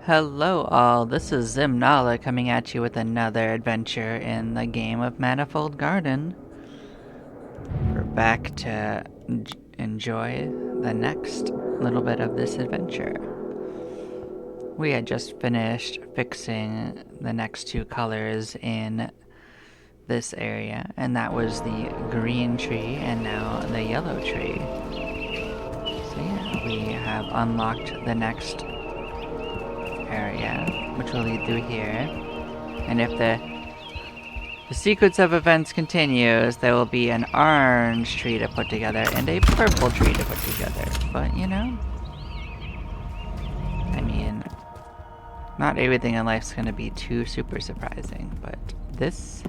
Hello all, this is Zimnala coming at you with another adventure in the game of Manifold Garden. We're back to enjoy the next little bit of this adventure. We had just finished fixing the next two colors in this area, and that was the green tree and now the yellow tree. So yeah, we have unlocked the next area, which will lead through here. And if the sequence of events continues, there will be an orange tree to put together and a purple tree to put together. But, you know, I mean, not everything in life's gonna be too super surprising, but this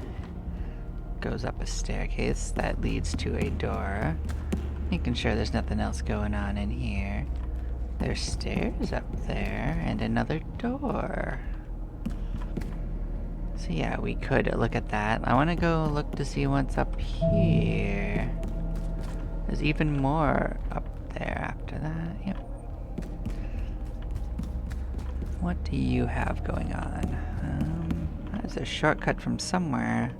goes up a staircase that leads to a door. Making sure there's nothing else going on in here. There's stairs up there and another door. So yeah, we could look at that. I want to go look to see what's up here. There's even more up there after that. Yep. What do you have going on? There's a shortcut from somewhere.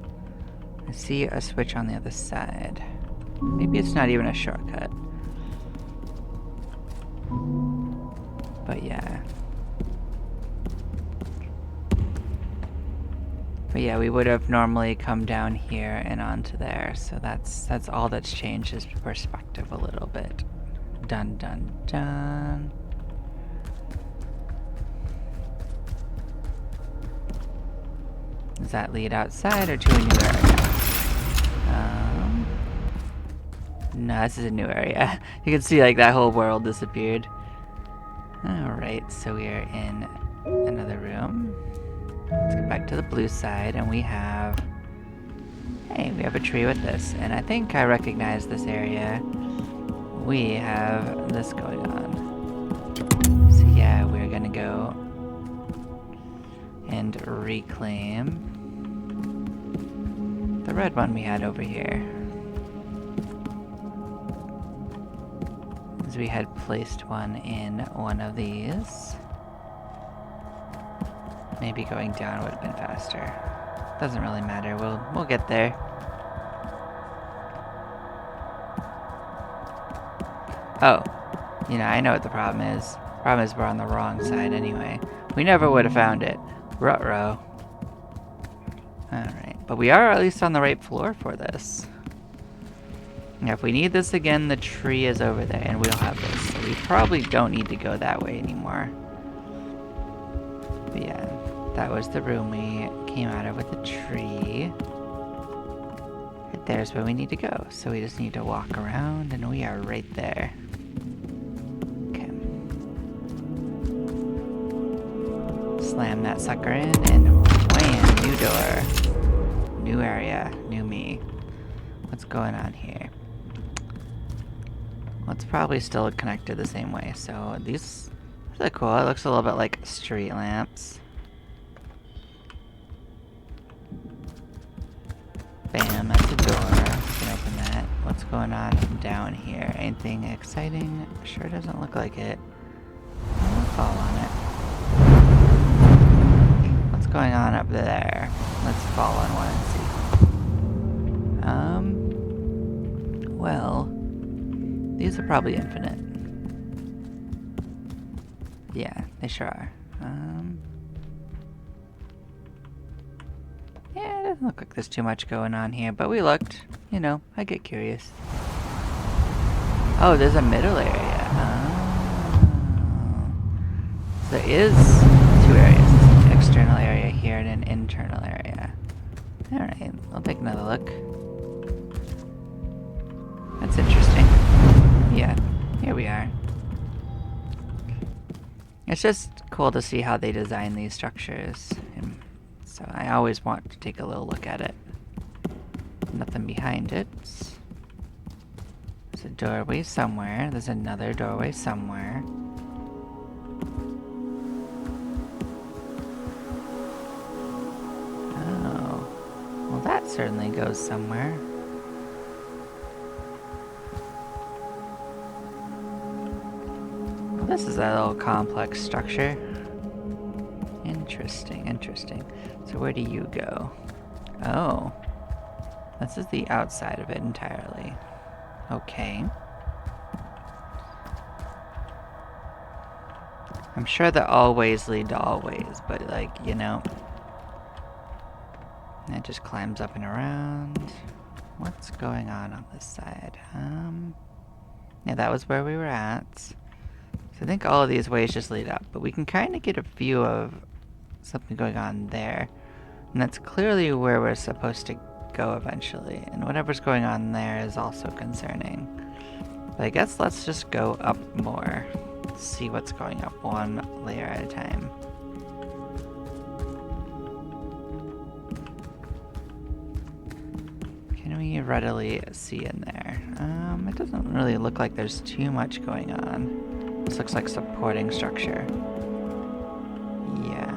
I see a switch on the other side. Maybe it's not even a shortcut. But yeah. But yeah, we would have normally come down here and onto there, so that's all that's changed is perspective a little bit. Dun dun dun. Does that lead outside or to a new area? No, this is a new area. You can see like that whole world disappeared. Alright, so we are in another room. Let's get back to the blue side, and we have... Hey, we have a tree with this, and I think I recognize this area. We have this going on. So yeah, we're gonna go and reclaim the red one we had over here. As we had placed one in one of these. Maybe going down would have been faster. Doesn't really matter. We'll get there. Oh, you know, I know what the problem is. Problem is we're on the wrong side anyway. We never would have found it. Ruh-roh. Alright, but we are at least on the right floor for this. Now, if we need this again, the tree is over there, and we'll have this. So we probably don't need to go that way anymore. But yeah. That was the room we came out of with the tree. Right there's where we need to go. So we just need to walk around and we are right there. Okay. Slam that sucker in and wham, new door. New area, new me. What's going on here? Well, it's probably still connected the same way. So these are cool. It looks a little bit like street lamps. Bam, that's a door. We can open that. What's going on down here? Anything exciting? Sure doesn't look like it. I'll fall on it. What's going on up there? Let's fall on one and see. Well, these are probably infinite. Yeah, they sure are. Yeah, it doesn't look like there's too much going on here, but we looked. You know, I get curious. Oh, there's a middle area. Oh. There is two areas. There's an external area here and an internal area. Alright, I'll take another look. That's interesting. Yeah, here we are. It's just cool to see how they design these structures. So I always want to take a little look at it. Nothing behind it. There's a doorway somewhere. There's another doorway somewhere. Oh. Well, that certainly goes somewhere. Well, this is a little complex structure. Interesting, interesting. So where do you go? Oh. This is the outside of it entirely. Okay. I'm sure that all ways lead to all ways, but like, you know. It just climbs up and around. What's going on this side? Yeah, that was where we were at. So I think all of these ways just lead up, but we can kind of get a view of something going on there. And that's clearly where we're supposed to go eventually. And whatever's going on there is also concerning. But I guess let's just go up more. See what's going up one layer at a time. Can we readily see in there? It doesn't really look like there's too much going on. This looks like supporting structure. Yeah.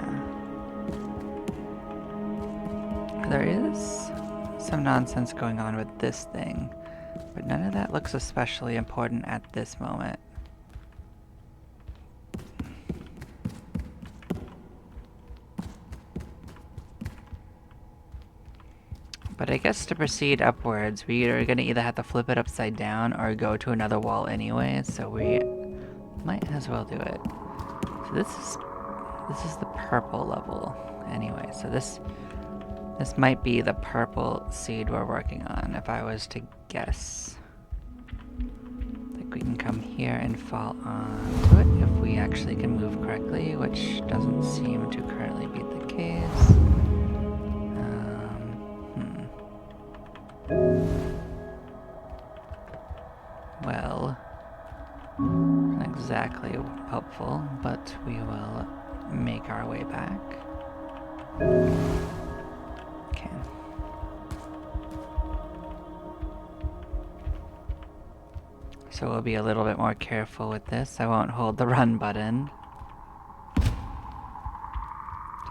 There is some nonsense going on with this thing, but none of that looks especially important at this moment. But I guess to proceed upwards, we are going to either have to flip it upside down or go to another wall anyway, so we might as well do it. So this is the purple level anyway, so this might be the purple seed we're working on, if I was to guess. I think we can come here and fall onto it if we actually can move correctly, which doesn't seem to currently be the case. Well, not exactly helpful, but we will make our way back. Okay. So we'll be a little bit more careful with this. I won't hold the run button. Just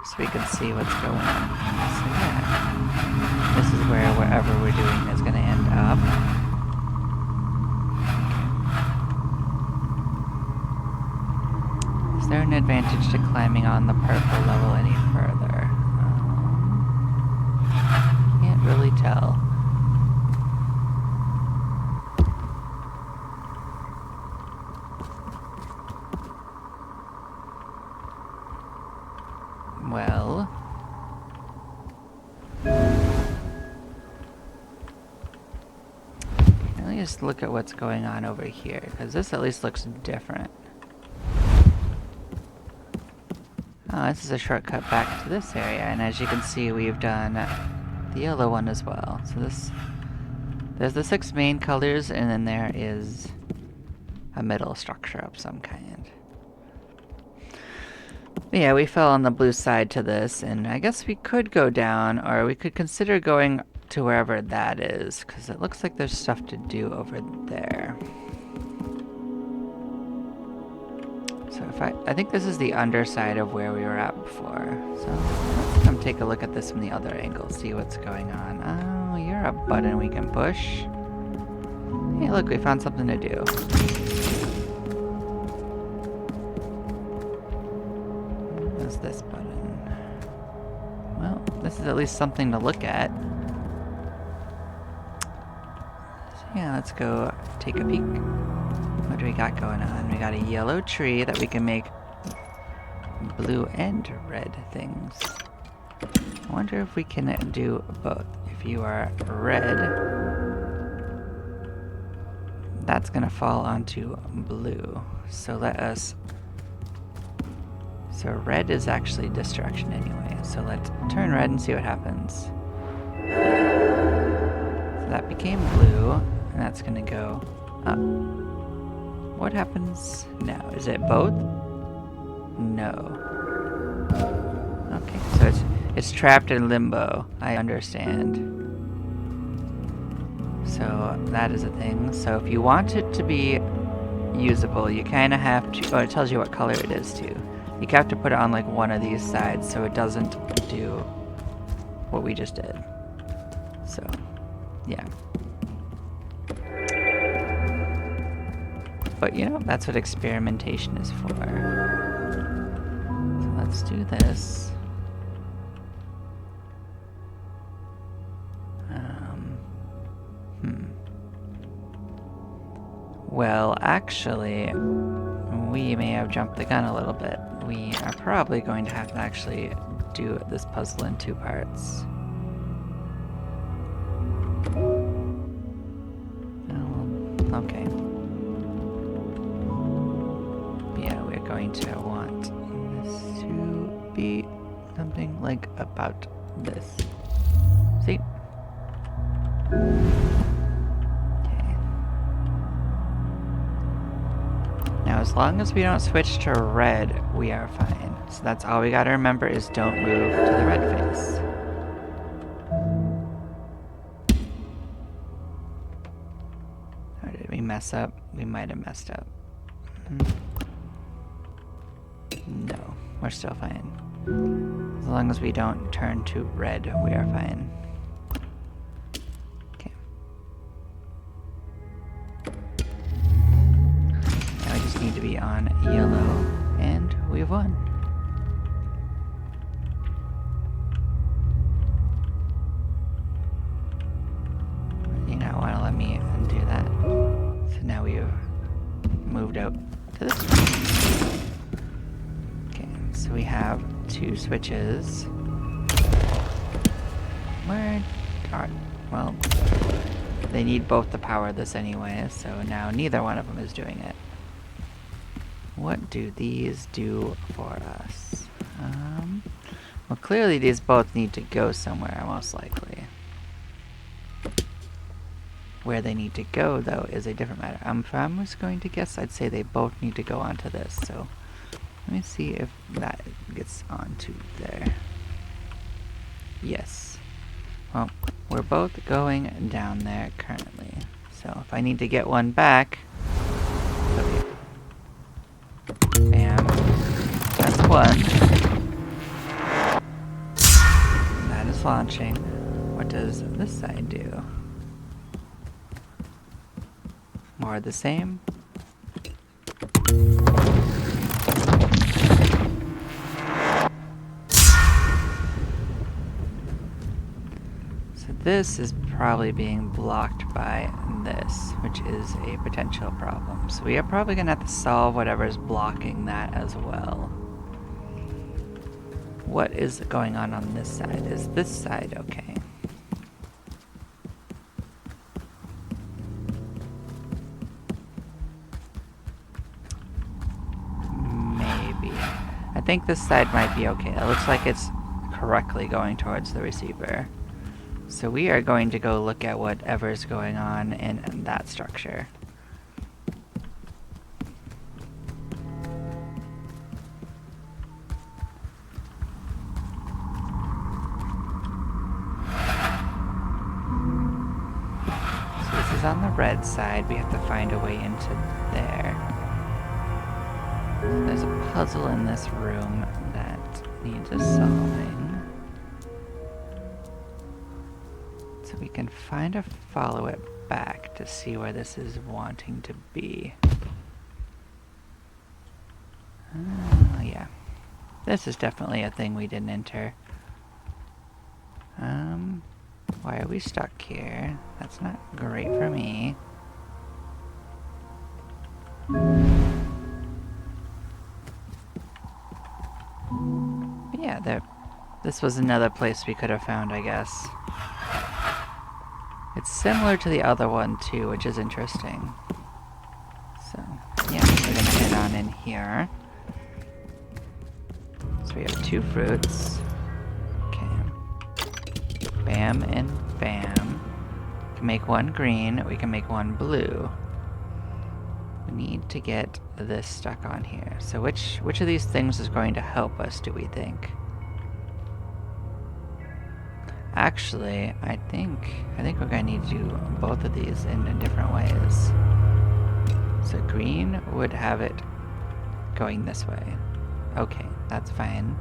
so we can see what's going on. So yeah, this is where whatever we're doing is going to end up. Is there an advantage to climbing on the purple level any further? Can't really tell. Well... Let me just look at what's going on over here, because this at least looks different. Oh, this is a shortcut back to this area, and as you can see, we've done the yellow one as well. So there's the 6 main colors, and then there is a middle structure of some kind. But yeah, we fell on the blue side to this, and I guess we could go down, or we could consider going to wherever that is, because it looks like there's stuff to do over there. So if I think this is the underside of where we were at before. So let's come take a look at this from the other angle, see what's going on. Oh, you're a button we can push. Hey, look, we found something to do. What is this button? Well, this is at least something to look at. So yeah, let's go take a peek. What do we got going on? We got a yellow tree that we can make blue and red things. I wonder if we can do both. If you are red, that's gonna fall onto blue. So let us... So red is actually this direction anyway. So let's turn red and see what happens. So that became blue, and that's gonna go up. What happens now? Is it both? No. Okay, so it's trapped in limbo. I understand. So that is a thing. So if you want it to be usable, you kind of have to... Oh, it tells you what color it is too. You have to put it on like one of these sides so it doesn't do what we just did. So, yeah. But, you know, that's what experimentation is for. So let's do this. actually, we may have jumped the gun a little bit. We are probably going to have to actually do this puzzle in 2 parts. Oh, okay. But yeah, we're going to want this to be something like about this. See? Okay. Now, as long as we don't switch to red, we are fine. So that's all we gotta remember is don't move to the red face. Or did we mess up? We might have messed up. No, we're still fine. As long as we don't turn to red, we are fine. Okay. Now we just need to be on yellow, and we've won. You now want to let me undo that. So now we've moved out to this one. Okay, so we have 2 switches. Where are... well, they need both to power this anyway, so now neither one of them is doing it. What do these do for us? Well, clearly these both need to go somewhere, most likely. Where they need to go, though, is a different matter. If I was going to guess, I'd say they both need to go onto this, so let me see if that gets onto there. Yes. Well, we're both going down there currently, so if I need to get one back... okay. Bam. That's one. That is launching. What does this side do? More of the same. So this is probably being blocked by this, which is a potential problem. So we are probably going to have to solve whatever's blocking that as well. What is going on this side? Is this side okay? Maybe. I think this side might be okay. It looks like it's correctly going towards the receiver. So we are going to go look at whatever's going on in that structure. So this is on the red side. We have to find a way into there. So there's a puzzle in this room that needs a solving. So we can follow it back to see where this is wanting to be. Yeah. This is definitely a thing we didn't enter. Why are we stuck here? That's not great for me. But yeah, this was another place we could have found, I guess. It's similar to the other one too, which is interesting. So, yeah, we're gonna head on in here. So we have 2 fruits. Okay. Bam and bam. We can make 1 green, we can make 1 blue. We need to get this stuck on here. So which of these things is going to help us, do we think? Actually, I think we're gonna need to do both of these in different ways. So green would have it going this way. Okay, that's fine.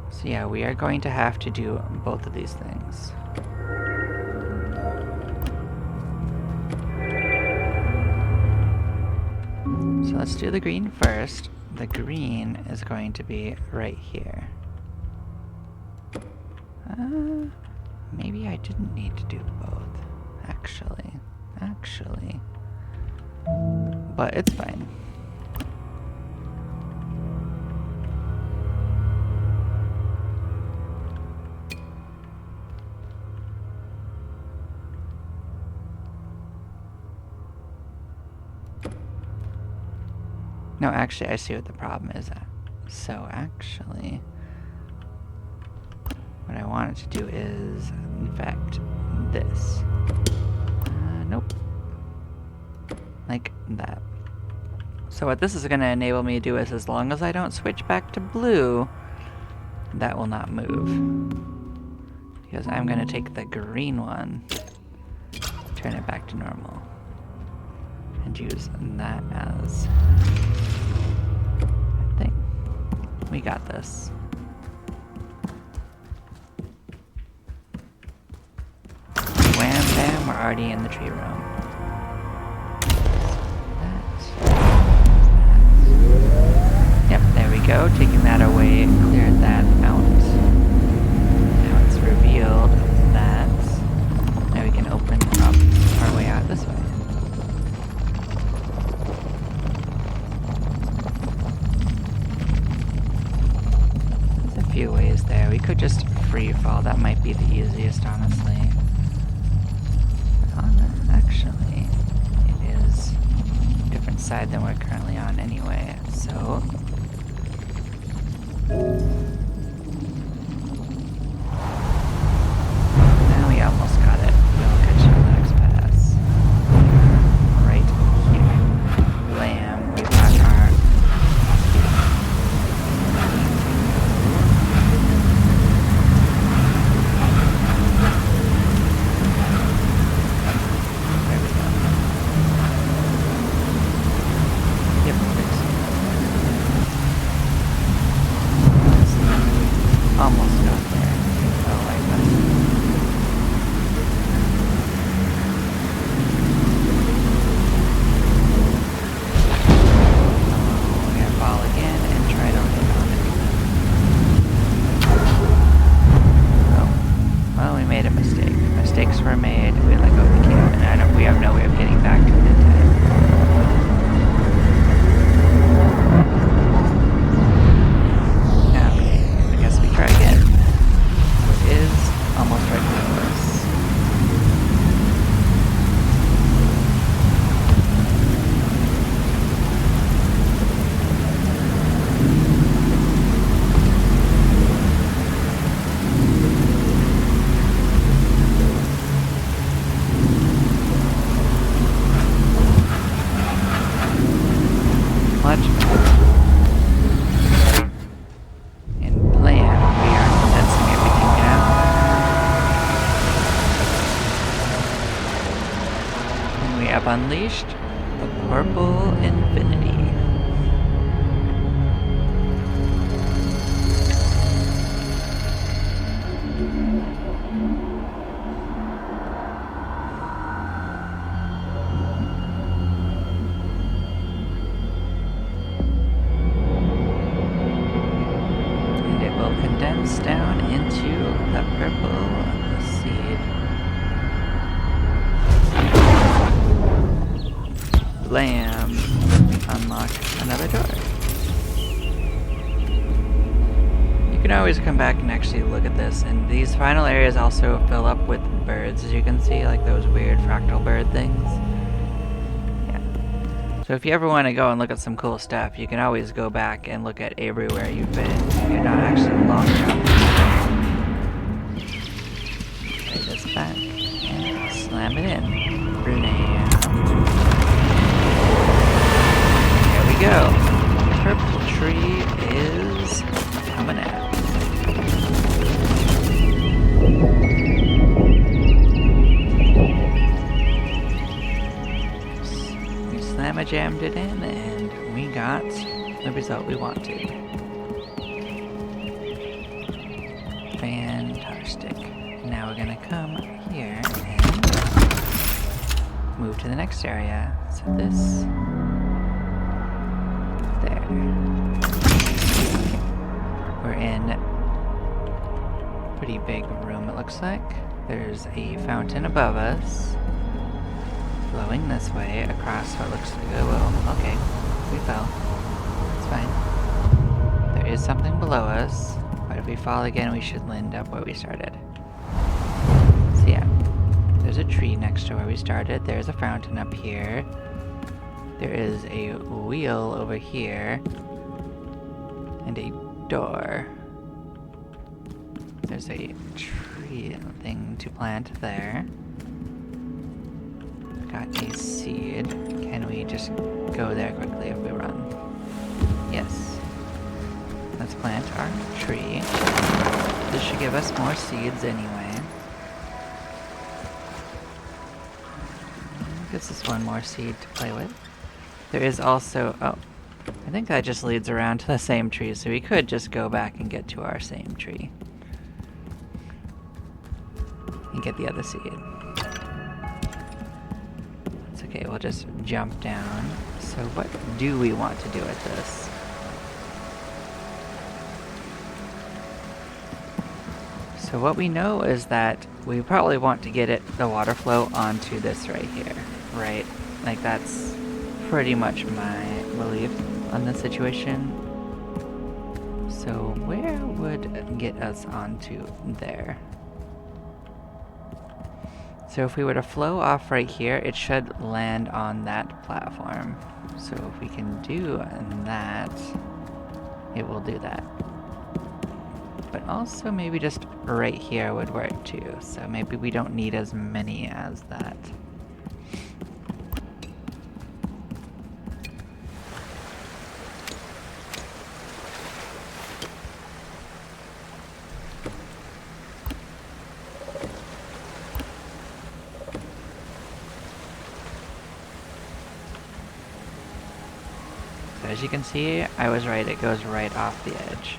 So yeah, we are going to have to do both of these things. So let's do the green first. The green is going to be right here. Maybe I didn't need to do both. Actually. But it's fine. No, actually, I see what the problem is. So actually, what I wanted to do is, in fact, this. Nope. Like that. So what this is going to enable me to do is, as long as I don't switch back to blue, that will not move. Because I'm going to take the green one, turn it back to normal, and use that as a thing. We got this. Wham bam, we're already in the tree room. Yep, there we go. Taking that away, cleared that out. Now it's revealed that now we can open up our way out this way. There's a few ways there. We could just free fall. That might be the easiest, honestly. Actually, it is a different side than we're currently on anyway, so now we almost got it. We'll catch you on the next pass. Right here. Blam. We've got our... There we go. Yep, almost got there. Oh, like that. We're gonna fall again and try to hit on it. Oh, well, we made a mistake. Mistakes were made. We let go of the camp, and we have no way of getting back to it in time. Try again. It is almost right below us. Much better. Unleashed the purple infinity. And it will condense down into the purple seed. Blam! Unlock another door. You can always come back and actually look at this, and these final areas also fill up with birds, as you can see, like those weird fractal bird things. Yeah. So if you ever want to go and look at some cool stuff, you can always go back and look at everywhere you've been. You're not actually locked up. Play this back and slam it in. Brunei. Go. Purple tree is coming out. We slamma-jammed it in and we got the result we wanted. Fantastic. Now we're gonna come here and move to the next area. So this... there. We're in a pretty big room, it looks like. There's a fountain above us, flowing this way across what looks like a whoa. Okay, we fell. It's fine. There is something below us, but if we fall again, we should land up where we started. So yeah, there's a tree next to where we started. There's a fountain up here. There is a wheel over here, and a door. There's a tree thing to plant there. Got a seed. Can we just go there quickly if we run? Yes. Let's plant our tree. This should give us more seeds anyway. Gives us one more seed to play with. There is also... oh, I think that just leads around to the same tree, so we could just go back and get to our same tree. And get the other seed. It's okay, we'll just jump down. So what do we want to do with this? So what we know is that we probably want to get the water flow onto this right here, right? Like that's pretty much my belief on this situation. So where would get us onto there? So if we were to flow off right here, it should land on that platform. So if we can do that, it will do that. But also maybe just right here would work too. So maybe we don't need as many as that. As you can see, I was right, it goes right off the edge.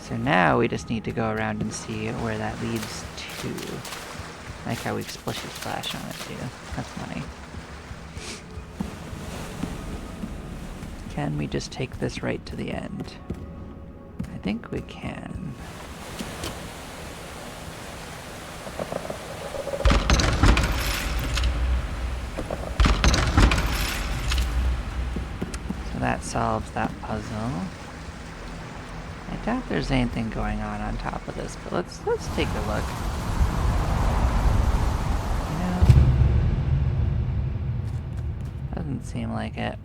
So now we just need to go around and see where that leads to. I like how we splishy splash on it too. That's funny. Can we just take this right to the end? I think we can. That solves that puzzle. I doubt there's anything going on top of this, but let's take a look. You know, doesn't seem like it.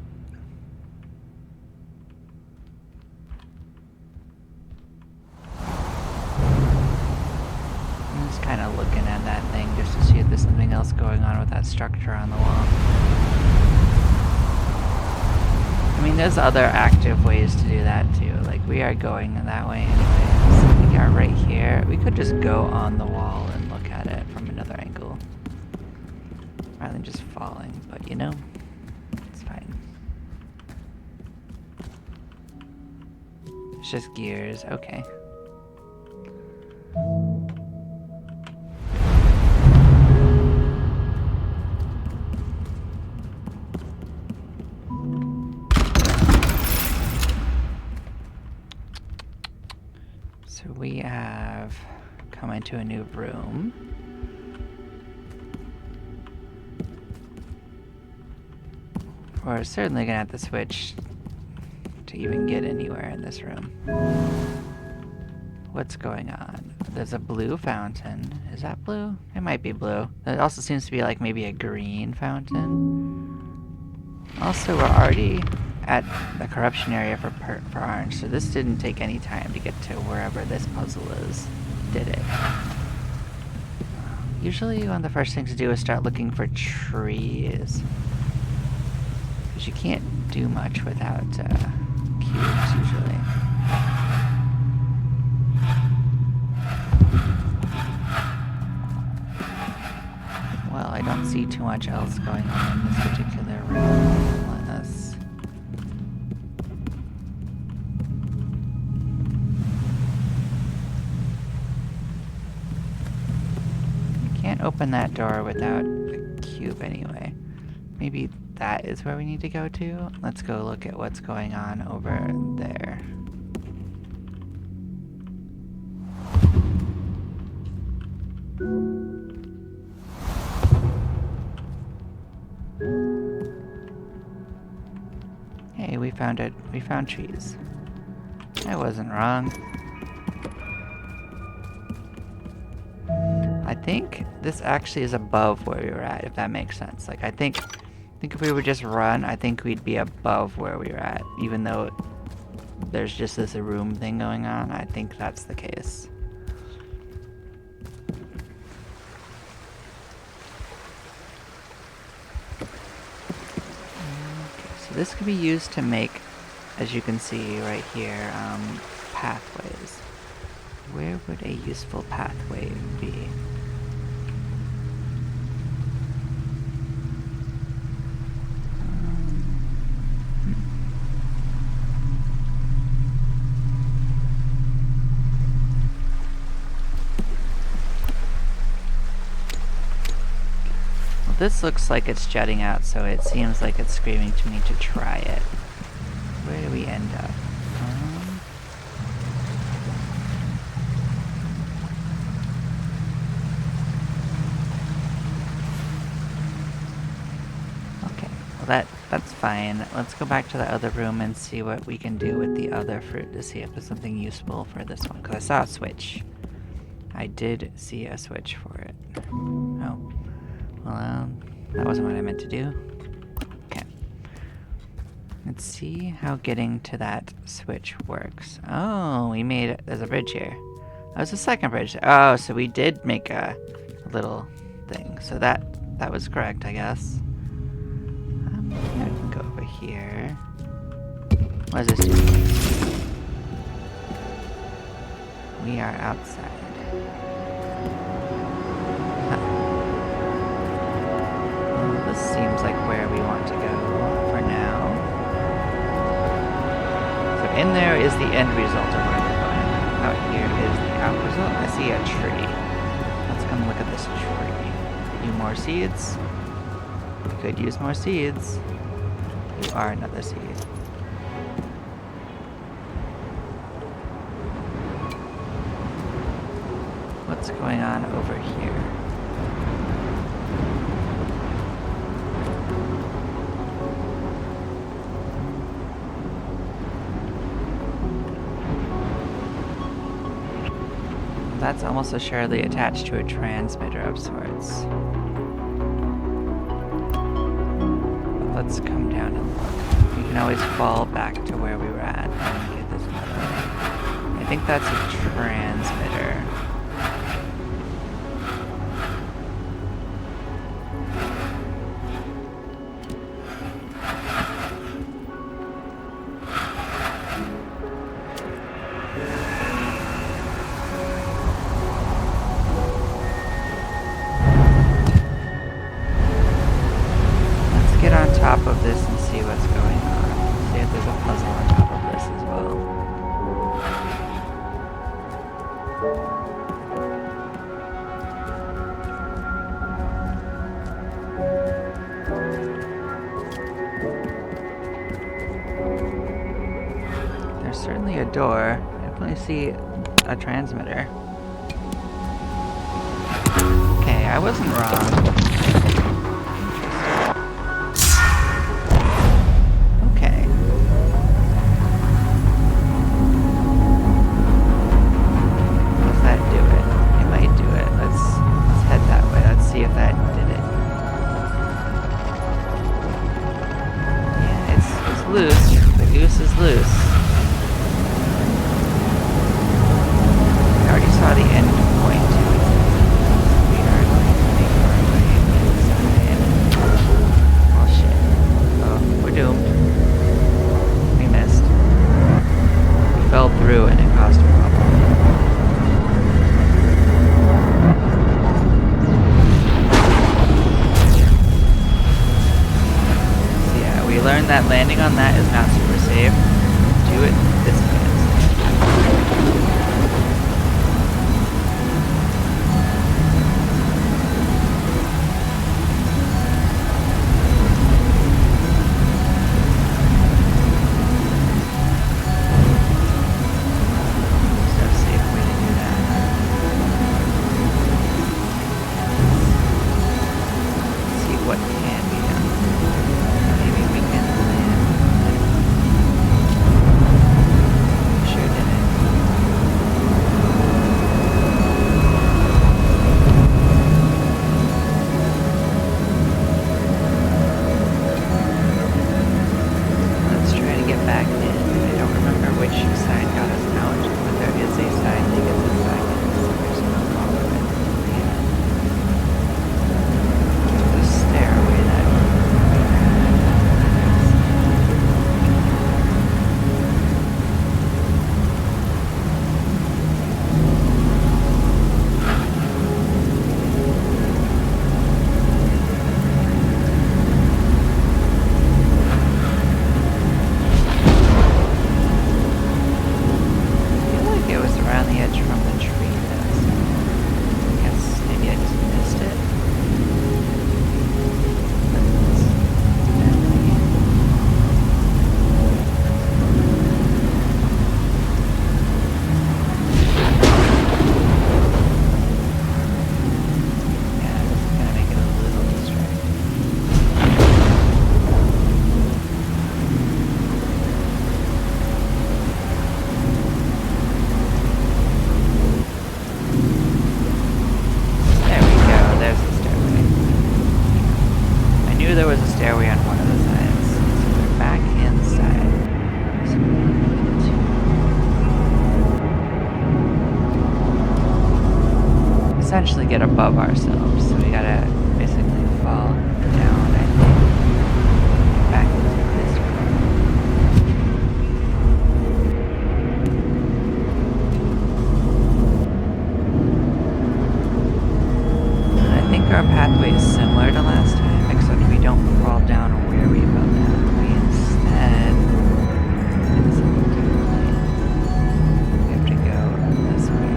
I'm just kind of looking at that thing just to see if there's something else going on with that structure on the wall. I mean, there's other active ways to do that too. Like, we are going that way anyways. We are right here. We could just go on the wall and look at it from another angle. Rather than just falling, but you know, it's fine. It's just gears, okay. So we have come into a new room. We're certainly gonna have to switch to even get anywhere in this room. What's going on? There's a blue fountain. Is that blue? It might be blue. It also seems to be like maybe a green fountain. Also, we're already at the corruption area for orange, so this didn't take any time to get to wherever this puzzle is, did it? Usually one of the first things to do is start looking for trees, because you can't do much without cubes usually. Well, I don't see too much else going on in this particular room. Can't open that door without a cube anyway. Maybe that is where we need to go to? Let's go look at what's going on over there. Hey, we found it. We found trees. I wasn't wrong. I think this actually is above where we were at, if that makes sense. Like, I think if we would just run, I think we'd be above where we were at, even though there's just this room thing going on. I think that's the case. Okay, so this could be used to make, as you can see right here, pathways. Where would a useful pathway be? This looks like it's jutting out, so it seems like it's screaming to me to try it. Where do we end up? Okay, well that's fine. Let's go back to the other room and see what we can do with the other fruit to see if there's something useful for this one. Because I saw a switch. I did see a switch for it. Oh. Well, that wasn't what I meant to do. Okay. Let's see how getting to that switch works. Oh, we made it. There's a bridge here. That was the second bridge. Oh, so we did make a little thing. So that was correct, I guess. I can go over here. What does this do? We are outside. This seems like where we want to go for now. So in there is the end result of where we're going. Out here is the out result. I see a tree. Let's come look at this tree. You more seeds? We could use more seeds. You are another seed. What's going on over here? That's almost assuredly attached to a transmitter of sorts. But let's come down and look. We can always fall back to where we were at and get this another way. I think that's a transmitter. Top of this and see what's going on. See if there's a puzzle on top of this as well. There's certainly a door. I definitely see a transmitter. Okay, I wasn't wrong. That landing on that is not super safe. Do it this way. There's no safe way to do that. Let's see what can be done. Maybe we can land. actually get above ourselves, so we gotta basically fall down, I think, back into this room. I think our pathway is similar to last time, except we don't fall down where we fell down. We instead... It's a little differently. We have to go this way.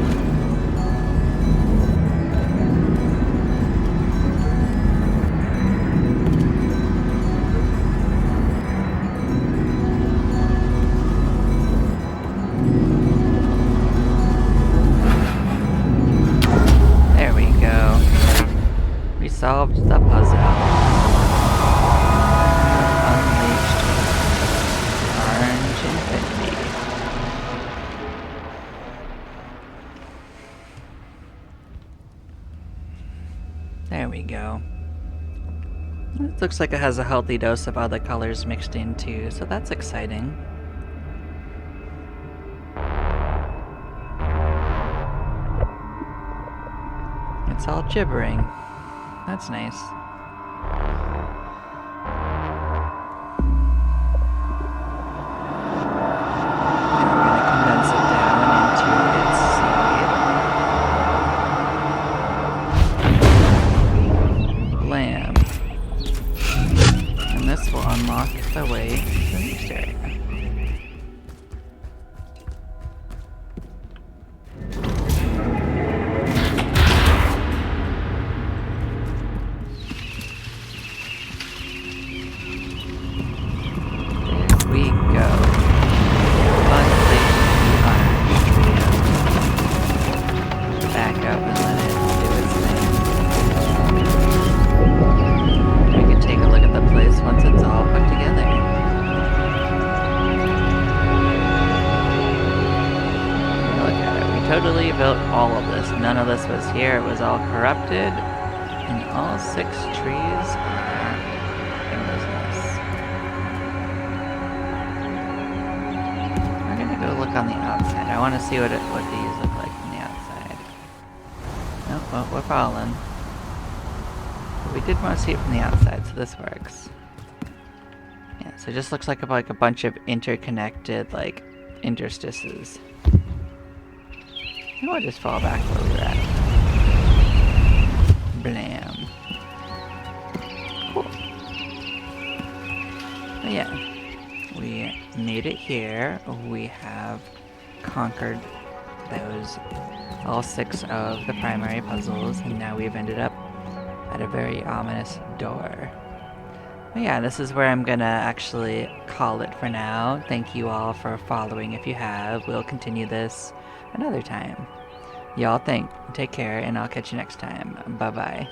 There we go. We solved the puzzle. Unleashed orange infinity. There we go. It looks like it has a healthy dose of other colors mixed in too, so that's exciting. It's all gibbering. That's nice. And we're going to condense it down into its seed. Lamb. And this will unlock the way to the next area. We go. Unleash the orange trio. Back up and let it do its thing. We can take a look at the place once it's all put together. Look at it. We totally built all of this. None of this was here. It was all corrupted. And all 6 trees are in business. Go look on the outside. I want to see what these look like from the outside. Oh, well, we're falling. But we did want to see it from the outside, so this works. Yeah, so it just looks like a bunch of interconnected, like, interstices. And we'll just fall back where we were at. Blam. Cool. But yeah. We made it here. We have conquered those, all 6 of the primary puzzles, and now we've ended up at a very ominous door. But yeah, this is where I'm gonna actually call it for now. Thank you all for following if you have. We'll continue this another time. Y'all take care, and I'll catch you next time. Bye-bye.